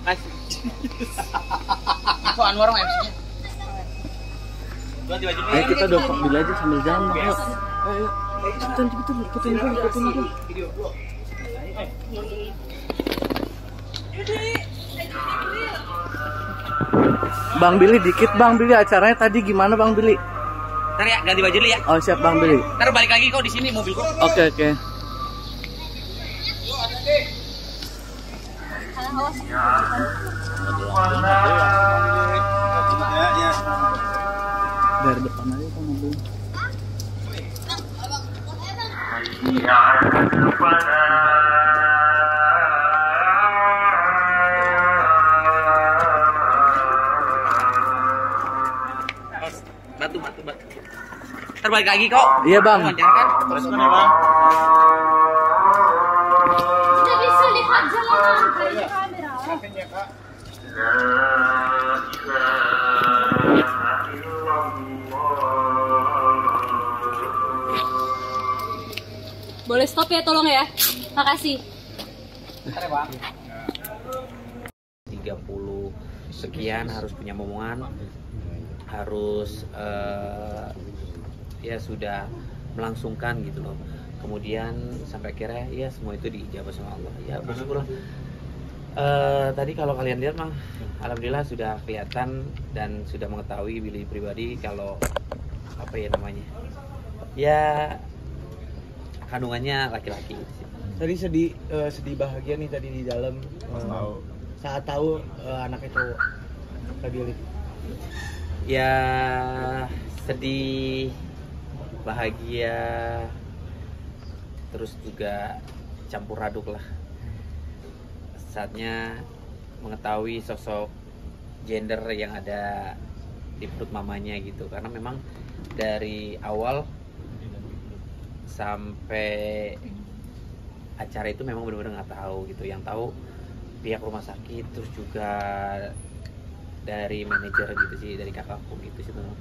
Kasih. Info Anwar sama MC-nya. Ayo kita dongkok dulu aja sambil jalan. Ayo. Ayo. Ikutin dulu. Bang Billy dikit Bang Billy, acaranya tadi gimana Bang Billy? Ntar ya, ganti baju dulu ya. Oh siap Bang Billy. Ntar balik lagi kau di sini mobilku. Oke. Dari depan aja kan mobil. Batu. Ntar balik lagi kok. Iya Bang. Terus mana Bang? Udah bisa lihat jalan dari kamera. Boleh stop ya tolong ya. Makasih. 30 sekian harus punya momongan, harus ya sudah melangsungkan gitu loh. Kemudian sampai akhirnya ya semua itu diijabah sama Allah. Ya bersyukurlah. Tadi kalau kalian lihat Mang, alhamdulillah sudah kelihatan dan sudah mengetahui Billy pribadi kalau apa ya namanya. Ya kandungannya laki-laki. Tadi sedih bahagia nih tadi di dalam saat tahu anaknya cowok. Tadi Ya sedih, bahagia, terus juga campur aduk lah. Saatnya mengetahui sosok gender yang ada di perut mamanya gitu, karena memang dari awal sampai acara itu memang benar-benar nggak tahu gitu. Yang tahu pihak rumah sakit, terus juga dari manajer gitu sih, dari kakakku gitu sih memang.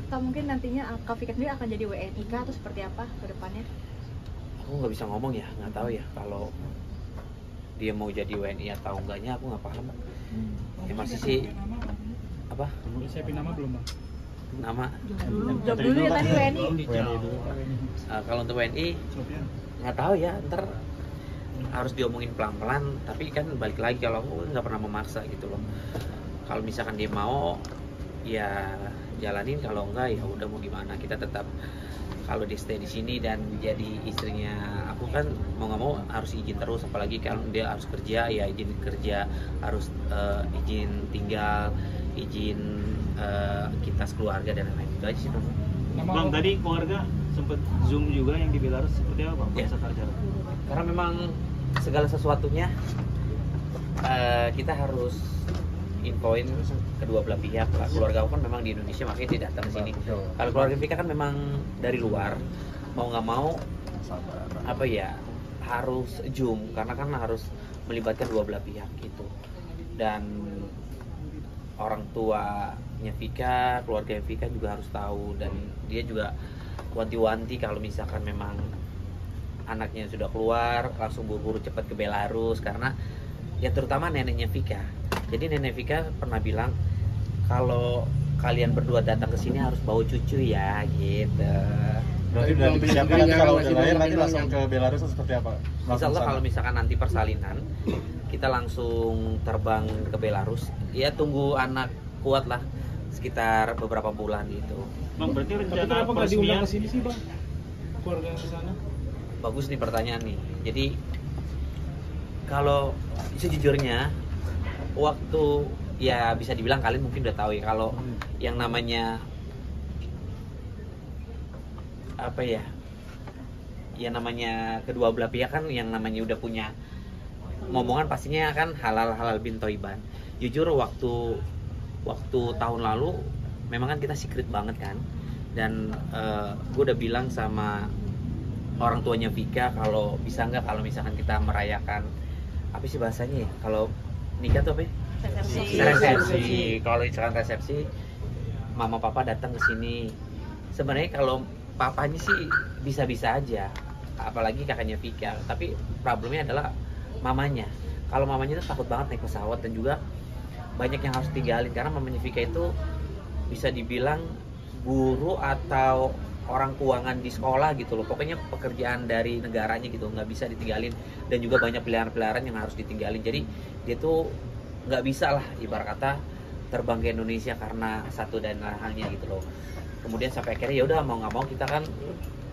Atau mungkin nantinya Kak Vika sendiri akan jadi WNI kah atau seperti apa ke depannya? Aku nggak bisa ngomong ya, nggak tahu ya kalau dia mau jadi WNI atau enggaknya, aku nggak paham. Ya masih sih apa? Udah siapin nama belum Bang? Nama? Jawab dulu ya tadi WNI. Kalau untuk WNI nggak tahu ya, ntar harus diomongin pelan-pelan. Tapi kan balik lagi, kalau aku nggak pernah memaksa gitu loh. Kalau misalkan dia mau ya jalanin, kalau enggak ya udah mau gimana. Kita tetap, kalau dia stay di sini dan jadi istrinya aku kan mau nggak mau harus izin terus. Apalagi kalau dia harus kerja ya izin kerja, harus izin tinggal, izin kita sekeluarga dan lain-lain. Itu aja sih Bang. Bang, tadi keluarga sempat zoom juga yang di Belarus, seperti apa Bang? Ya. Karena memang segala sesuatunya kita harus infoin kedua belah pihak lah. Keluarga aku kan memang di Indonesia, makanya dia datang ke sini. Kalau keluarga Vika kan memang dari luar, mau nggak mau apa ya harus zoom, karena kan harus melibatkan dua belah pihak gitu. Dan orang tuanya Vika, keluarga Vika juga harus tahu, dan dia juga wanti-wanti kalau misalkan memang anaknya sudah keluar langsung buru-buru cepat ke Belarus, karena ya terutama neneknya Vika. Jadi nenek Vika pernah bilang kalau kalian berdua datang ke sini harus bawa cucu ya gitu. Berarti udah dipersiapkan nanti kalau udah lahir nanti langsung ke Belarus atau seperti apa? Insya Allah kalau misalkan nanti persalinan kita langsung terbang ke Belarus, ya tunggu anak kuat lah sekitar beberapa bulan gitu. Bang, berarti rencana peresmian ke sini sih Bang? Keluarga ke sana? Bagus nih pertanyaan nih. Jadi kalau sejujurnya waktu ya bisa dibilang kalian mungkin udah tahu ya, kalau yang namanya apa ya, yang namanya kedua belah pihak kan yang namanya udah punya ngomongan pastinya kan halal bin toiban. Jujur waktu tahun lalu memang kan kita secret banget kan, dan gue udah bilang sama orang tuanya Vika kalau bisa nggak kalau misalkan kita merayakan apa sih bahasanya ya, kalau nikah tuh apa ya? Resepsi. Kalau misalkan resepsi, mama papa datang ke sini. Sebenarnya kalau papanya sih bisa-bisa aja, apalagi kakaknya Vika. Tapi problemnya adalah mamanya. kalau mamanya tuh takut banget naik pesawat, dan juga banyak yang harus tinggalin karena mamanya Vika itu bisa dibilang guru atau orang keuangan di sekolah gitu loh, pokoknya pekerjaan dari negaranya gitu, nggak bisa ditinggalin, dan juga banyak peliharaan-peliharaan yang harus ditinggalin. Jadi dia tuh nggak bisa lah ibarat kata terbang ke Indonesia karena satu dan lain halnya gitu loh. Kemudian sampai akhirnya ya udah mau nggak mau kita kan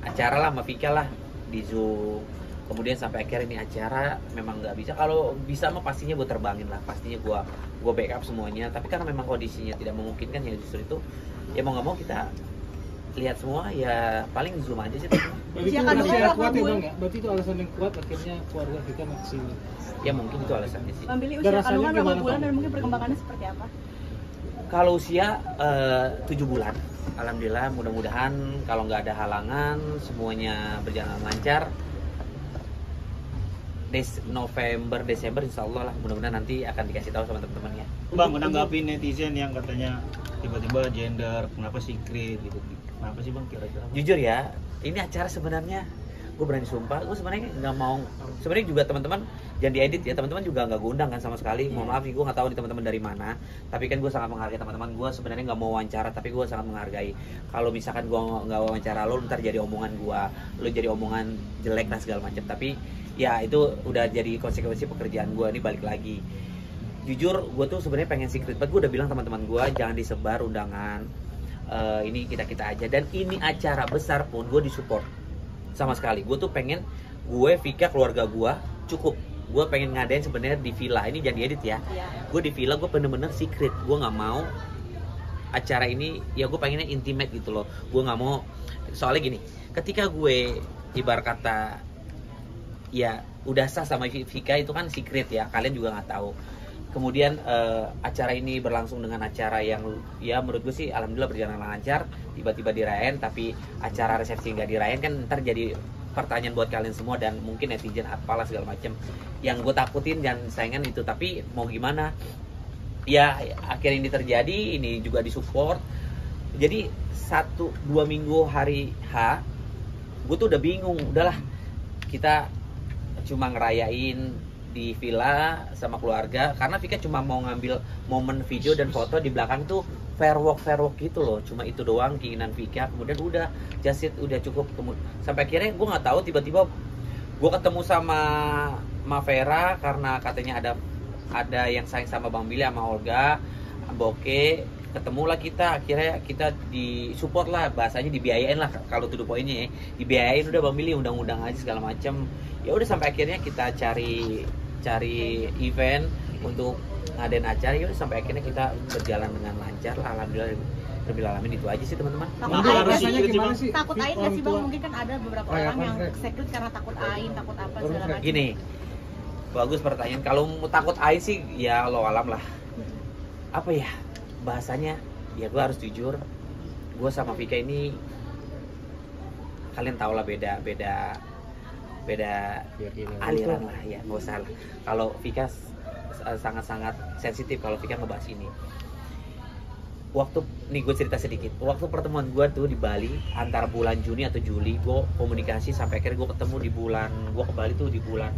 acara lah sama Vika lah di Zoom. Kemudian sampai akhirnya ini acara memang nggak bisa, kalau bisa mah pastinya gue terbangin lah, pastinya gue backup semuanya, tapi karena memang kondisinya tidak memungkinkan ya justru itu ya mau nggak mau kita lihat semua ya paling Zoom aja sih. Berarti itu Siakan dulu alasan ya, yang kuat ya Bang Bang ya? Berarti itu alasan yang kuat akhirnya keluarga kita mau kesini. Ya mungkin itu alasannya sih. Bang Billy, Dan usia rasanya kandungan berapa gimana, bulan Bang? dan mungkin perkembangannya seperti apa? Kalau usia 7 bulan, alhamdulillah, mudah-mudahan kalau nggak ada halangan semuanya berjalan lancar. November, Desember insya Allah lah, mudah-mudahan nanti akan dikasih tahu sama teman-temannya. Bang, menanggapi netizen yang katanya tiba-tiba gender, kenapa secret gitu? Kenapa sih Bang kira-kira? Jujur ya, ini acara sebenarnya gue berani sumpah, gue sebenarnya nggak mau. Sebenarnya juga teman-teman jangan diedit ya, teman-teman juga nggak gue undang kan sama sekali. Mohon maaf nih, gue nggak tahu nih teman-teman dari mana. Tapi kan gue sangat menghargai teman-teman. Gue sebenarnya nggak mau wawancara, tapi gue sangat menghargai. Kalau misalkan gue nggak wawancara lo, ntar jadi omongan gue, lo jadi omongan jelek lah segala macam. Tapi ya itu udah jadi konsekuensi pekerjaan gue. Ini balik lagi. Jujur, gue tuh sebenarnya pengen secret, gue udah bilang teman-teman gue jangan disebar undangan. Ini kita aja, dan ini acara besar pun gue disupport sama sekali. Gue tuh pengen Vika, keluarga gue cukup. Gue pengen ngadain sebenarnya di villa, ini jangan diedit ya. Gue di villa, gue bener-bener secret. Gue nggak mau acara ini ya, gue pengennya intimate gitu loh. Gue nggak mau, soalnya gini, ketika gue ibarat kata ya udah sah sama Vika itu kan secret ya, kalian juga nggak tahu. Kemudian acara ini berlangsung dengan acara yang ya menurut gue sih alhamdulillah berjalan lancar. Tiba-tiba dirayain, tapi acara resepsi nggak dirayain kan ntar jadi pertanyaan buat kalian semua, dan mungkin netizen apalah segala macam. Yang gue takutin dan saingan itu, tapi mau gimana ya, akhirnya ini terjadi, ini juga disupport. Jadi 1-2 minggu hari H gue tuh udah bingung, udahlah kita cuma ngerayain di villa sama keluarga, karena Vika cuma mau ngambil momen video dan foto di belakang tuh fair walk gitu loh, cuma itu doang keinginan Vika. Kemudian udah just it, udah cukup. Sampai akhirnya gue nggak tahu, tiba-tiba gue ketemu sama Vera karena katanya ada yang sayang sama Bang Billy sama Olga Boke, ketemulah kita, akhirnya kita disupport lah, bahasanya dibiayain lah kalau to the pointnya ya, dibiayain udah Bang Billy undang-undang aja segala macam. Ya udah sampai akhirnya kita cari event untuk ngadain acara, ya udah sampai akhirnya kita berjalan dengan lancar lah, alhamdulillah. Rabbil alamin. Itu aja sih teman-teman. Takut Bang, ain nggak rasanya sih? gimana sih? Takut ain nggak sih Bang? Mungkin kan ada beberapa orang Rayakan, yang Rek. secret karena takut ain, takut apa segala macam. Gini, bagus pertanyaan. Kalau mau takut ain sih ya Allah alam lah. Apa ya bahasanya, ya gue harus jujur, gue sama Vika ini kalian tau lah beda aliran lah ya, nggak usah lah. Kalau Vika sangat-sangat sensitif kalau Vika ngebahas ini. Waktu nih gue cerita sedikit, waktu pertemuan gue tuh di Bali antara bulan Juni atau Juli, gue komunikasi sampai akhirnya gue ketemu di bulan, gue ke Bali tuh di bulan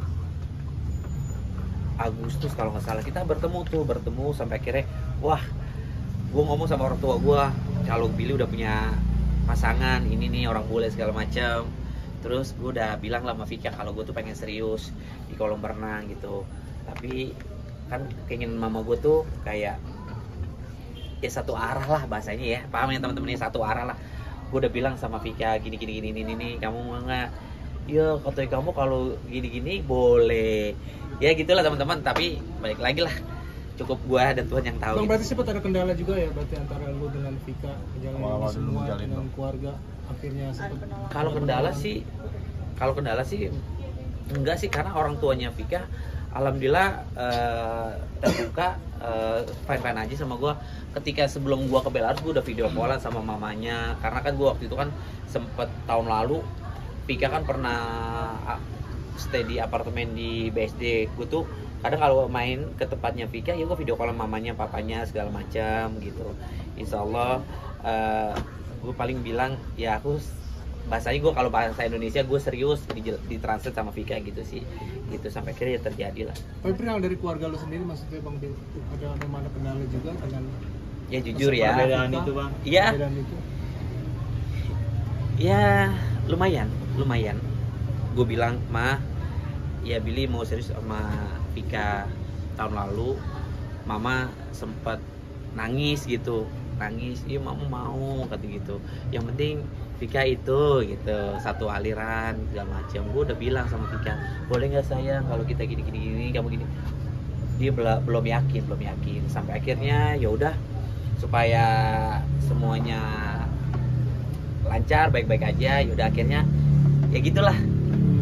Agustus kalau nggak salah. Kita bertemu sampai akhirnya wah, gue ngomong sama orang tua gue kalau Billy udah punya pasangan, ini nih orang bule segala macam. Terus gue udah bilang lah sama Vika kalau gue tuh pengen serius di kolam renang gitu. Tapi kan keinginan mama gue tuh kayak ya satu arah lah bahasanya ya, paham ya teman-teman, ya satu arah lah. Gue udah bilang sama Vika gini, kamu mau nggak? Ya katanya kamu kalau gini boleh. Ya gitulah teman-teman, tapi balik lagi lah, cukup gua dan Tuhan yang tahu. Bang, gitu. berarti sempat ada kendala juga ya, berarti antara lu dengan Vika menjalani ini semua dengan keluarga, akhirnya sempat. Kalau kendala sih enggak sih, karena orang tuanya Vika alhamdulillah terbuka, fine aja sama gua. Ketika sebelum gua ke Belarus, gua udah video callan sama mamanya, karena kan gua waktu itu kan sempet tahun lalu Vika kan pernah stay di apartemen di BSD. Gue tuh kadang kalau main ke tempatnya Vika, ya gue video call mamanya, papanya segala macam gitu. Insya Allah gue paling bilang ya aku bahasanya gue kalau bahasa Indonesia gue serius ditranslate sama Vika gitu sih, gitu sampai akhirnya terjadi lah. Tapi pernah dari keluarga lu sendiri maksudnya Bang Bil, ada mana kendala juga dengan Ya jujur ya, perbedaan itu bang. iya perbedaan itu? ya lumayan. Gue bilang, Ma, ya Billy mau serius sama Vika tahun lalu, Mama sempat nangis gitu, iya Mama mau kata gitu. Yang penting Vika itu gitu satu aliran segala macam. Gue udah bilang sama Vika, boleh nggak sayang kalau kita gini kamu gini. Dia belum yakin sampai akhirnya ya udah supaya semuanya lancar baik-baik aja. Ya udah akhirnya ya gitulah.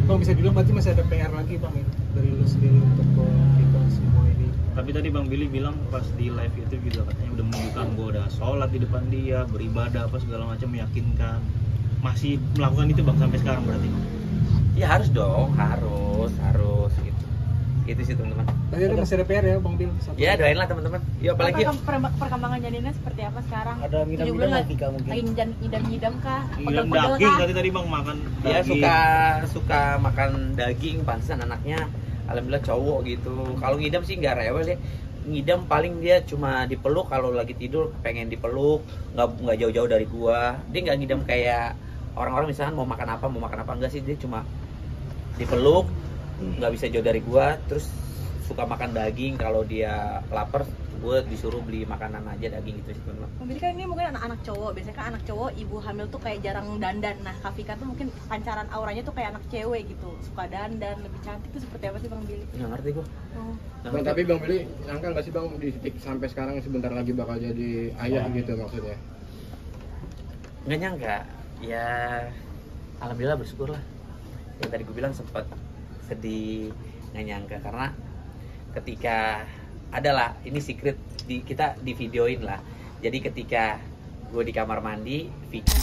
Bang bisa dibilang berarti masih ada PR lagi Bang ya dari lu sendiri untuk kita semua ini. Tapi tadi Bang Billy bilang pas di live itu juga katanya udah menunjukkan gue udah sholat di depan dia, beribadah apa segala macam, meyakinkan. Masih melakukan itu Bang sampai sekarang berarti? Ya harus dong, harus gitu. Itu sih teman-teman. Tadi ada masih ada PR ya Bang Bil. Ya doain lah teman-teman. Yuk apalagi yuk. Perkembangan janinnya seperti apa sekarang? Ada 7 ngidam-ngidam bulan nggak, Vika, mungkin? lagi ngidam kah? Ngidam Pegel-pegel daging kah? tadi Bang makan Ya daging. suka makan daging, pantesan anaknya alhamdulillah cowok gitu. Kalau ngidam sih nggak rewel ya. Ngidam paling dia cuma dipeluk kalau lagi tidur, pengen dipeluk, nggak jauh-jauh dari gua. Dia nggak ngidam kayak orang-orang misalkan mau makan apa enggak sih, dia cuma dipeluk, nggak bisa jauh dari gua. Terus suka makan daging, kalau dia lapar gue disuruh beli makanan aja daging gitu sih teman-teman. Mungkin kan ini mungkin anak-anak cowok, biasanya kan anak cowok ibu hamil tuh kayak jarang dandan. Nah Kak Vika tuh mungkin pancaran auranya tuh kayak anak cewek gitu, suka dandan, lebih cantik tuh seperti apa sih Bang Billy? Nggak ngerti gua. Oh. Bang, tapi Bang Billy nyangka nggak sih Bang di titik sampai sekarang sebentar lagi bakal jadi ayah gitu maksudnya? Nggak nyangka, ya alhamdulillah bersyukur lah. Yang tadi gue bilang sempat sedih, nggak nyangka karena ketika adalah ini secret kita di videoin lah. Jadi ketika gue di kamar mandi, Vika